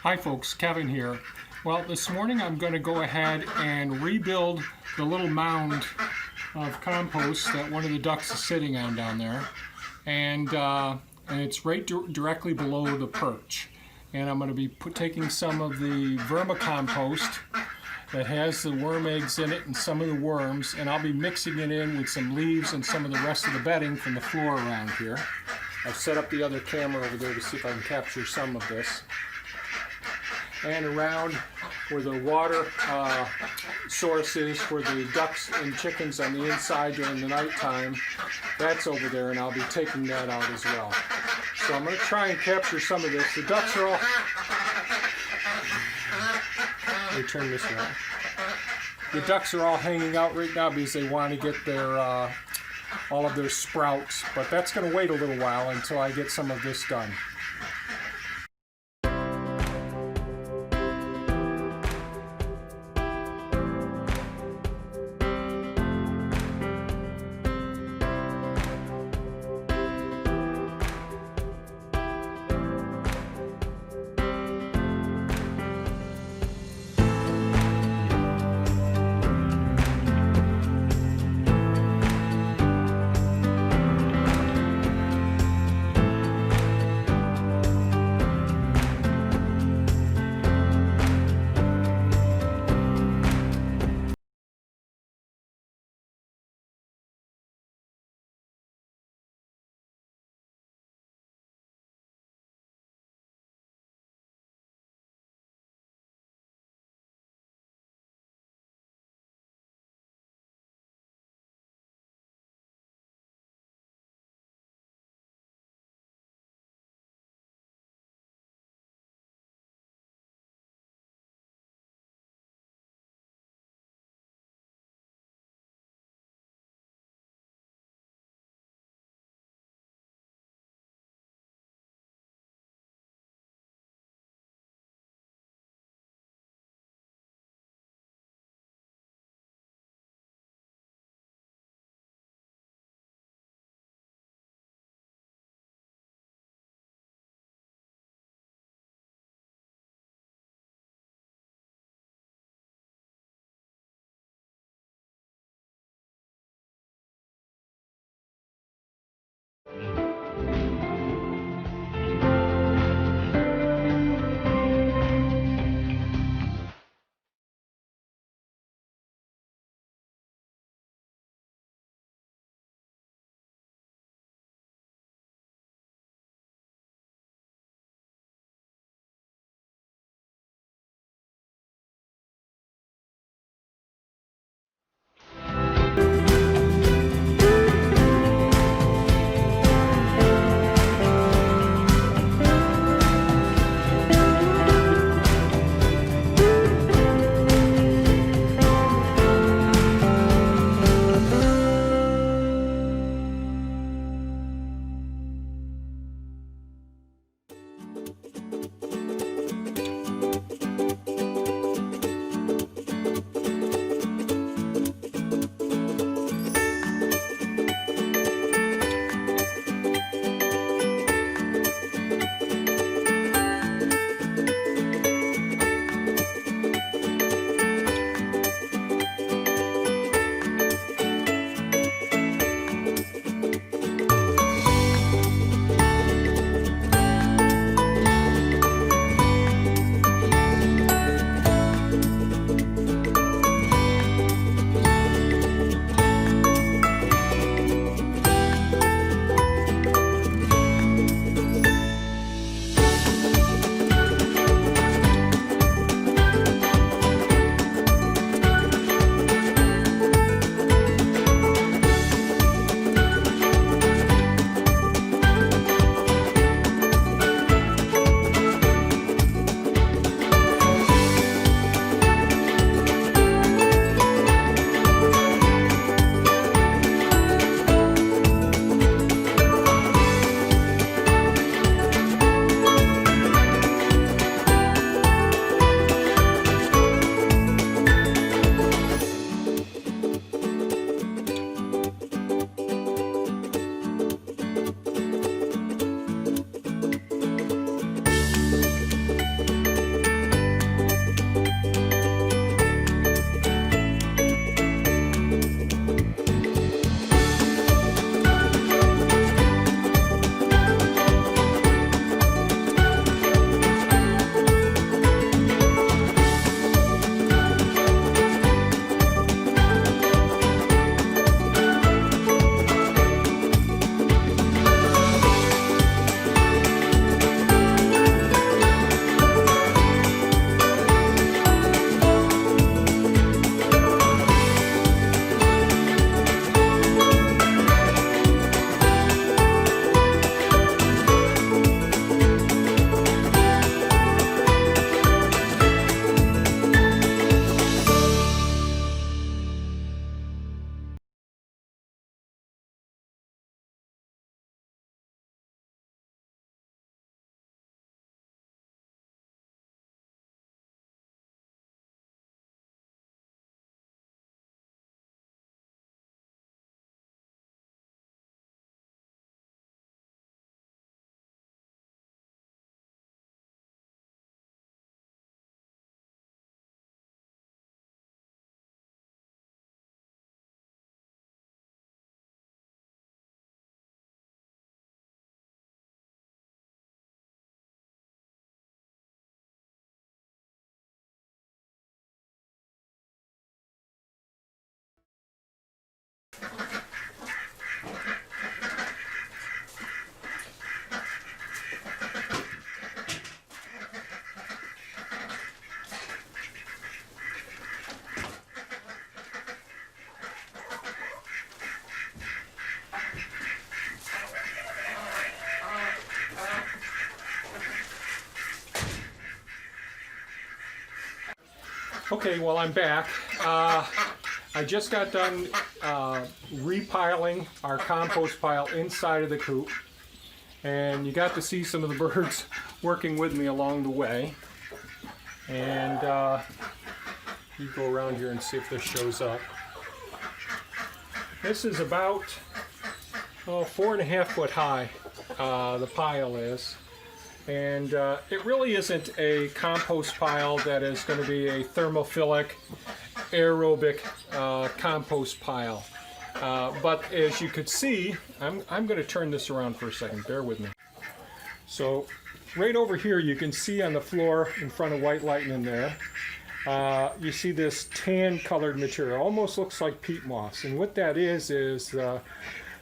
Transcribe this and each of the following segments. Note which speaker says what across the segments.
Speaker 1: Hi folks, Kevin here. Well, this morning I'm going to go ahead and rebuild the little mound of compost that one of the ducks is sitting on down there. And it's right directly below the perch. And I'm going to be taking some of the vermicompost that has the worm eggs in it and some of the worms, and I'll be mixing it in with some leaves and some of the rest of the bedding from the floor around here. I've set up the other camera over there to see if I can capture some of this. And around where the water source is for the ducks and chickens on the inside during the nighttime, that's over there, and I'll be taking that out as well. So I'm going to try and capture some of this. The ducks are all... Let me turn this around. The ducks are all hanging out right now because they want to get their all of their sprouts, but that's going to wait a little while until I get some of this done. Okay, well, I'm back. I just got done repiling our compost pile inside of the coop, and you got to see some of the birds working with me along the way. And you go around here and see if this shows up. This is about 4.5 foot high, the pile is. And it really isn't a compost pile that is going to be a thermophilic, aerobic compost pile. But as you could see, I'm going to turn this around for a second. Bear with me. So right over here, you can see on the floor in front of White Lightning there, you see this tan colored material. Almost looks like peat moss. And what that is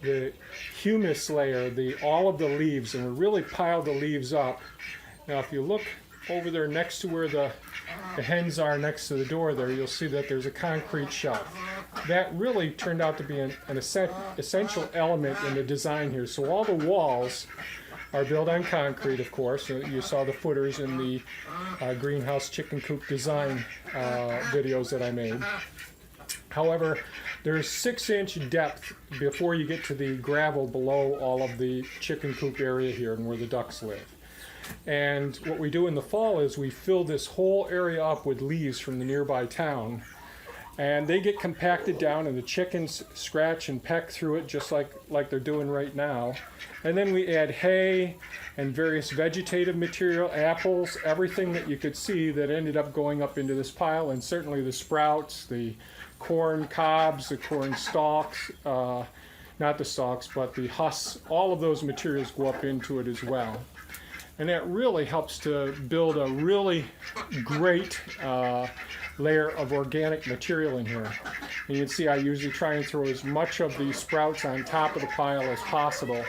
Speaker 1: the humus layer, all of the leaves, and we really piled the leaves up. Now if you look over there next to where the hens are next to the door there, you'll see that there's a concrete shelf. That really turned out to be an essential element in the design here. So all the walls are built on concrete, of course. You saw the footers in the greenhouse chicken coop design videos that I made. However, there's 6-inch depth before you get to the gravel below all of the chicken coop area here and where the ducks live. And what we do in the fall is we fill this whole area up with leaves from the nearby town, and they get compacted down and the chickens scratch and peck through it just like they're doing right now. And then we add hay and various vegetative material, apples, everything that you could see that ended up going up into this pile, and certainly the sprouts, the corn cobs, the corn stalks, not the stalks, but the husks, all of those materials go up into it as well. And that really helps to build a really great layer of organic material in here. And you can see I usually try and throw as much of the sprouts on top of the pile as possible.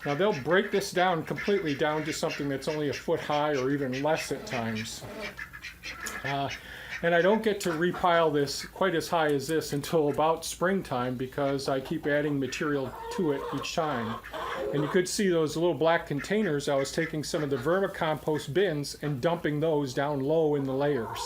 Speaker 1: Now they'll break this down completely down to something that's only a foot high or even less at times. And I don't get to repile this quite as high as this until about springtime because I keep adding material to it each time. And you could see those little black containers. I was taking some of the vermicompost bins and dumping those down low in the layers.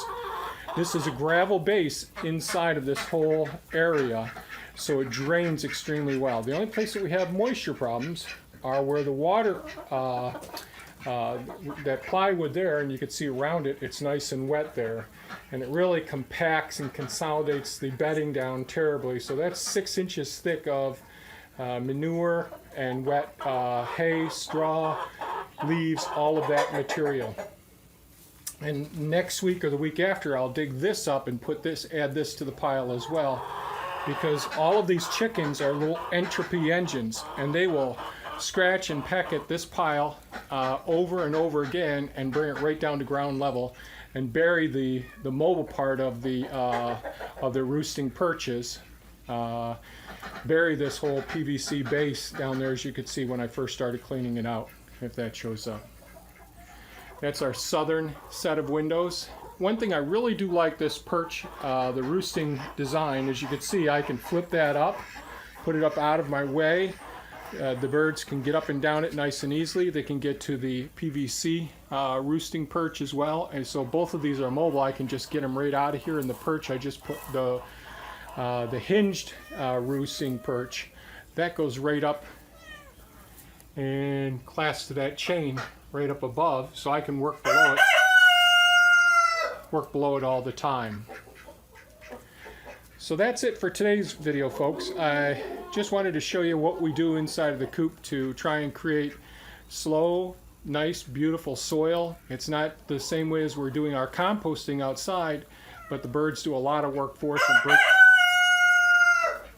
Speaker 1: This is a gravel base inside of this whole area, so it drains extremely well. The only place that we have moisture problems are where the water, that plywood there, and you can see around it, it's nice and wet there. And it really compacts and consolidates the bedding down terribly. So that's 6 inches thick of manure and wet hay, straw, leaves, all of that material. And next week or the week after, I'll dig this up and add this to the pile as well, because all of these chickens are little entropy engines, and they will scratch and peck at this pile over and over again and bring it right down to ground level and bury the mobile part of the roosting perches. Bury this whole PVC base down there, as you could see when I first started cleaning it out, if that shows up. That's our southern set of windows. One thing I really do like this perch, the roosting design, as you can see, I can flip that up, put it up out of my way. The birds can get up and down it nice and easily. They can get to the PVC roosting perch as well. And so both of these are mobile. I can just get them right out of here. In the perch, I just put the hinged roosting perch. That goes right up and clasps to that chain right up above, so I can work below it all the time. So that's it for today's video, folks. I just wanted to show you what we do inside of the coop to try and create slow, nice, beautiful soil. It's not the same way as we're doing our composting outside, but the birds do a lot of work for us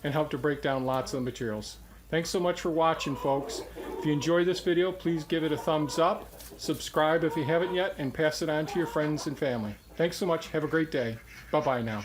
Speaker 1: and help to break down lots of the materials. Thanks so much for watching, folks. If you enjoyed this video, please give it a thumbs up, subscribe if you haven't yet, and pass it on to your friends and family. Thanks so much. Have a great day. Bye-bye now.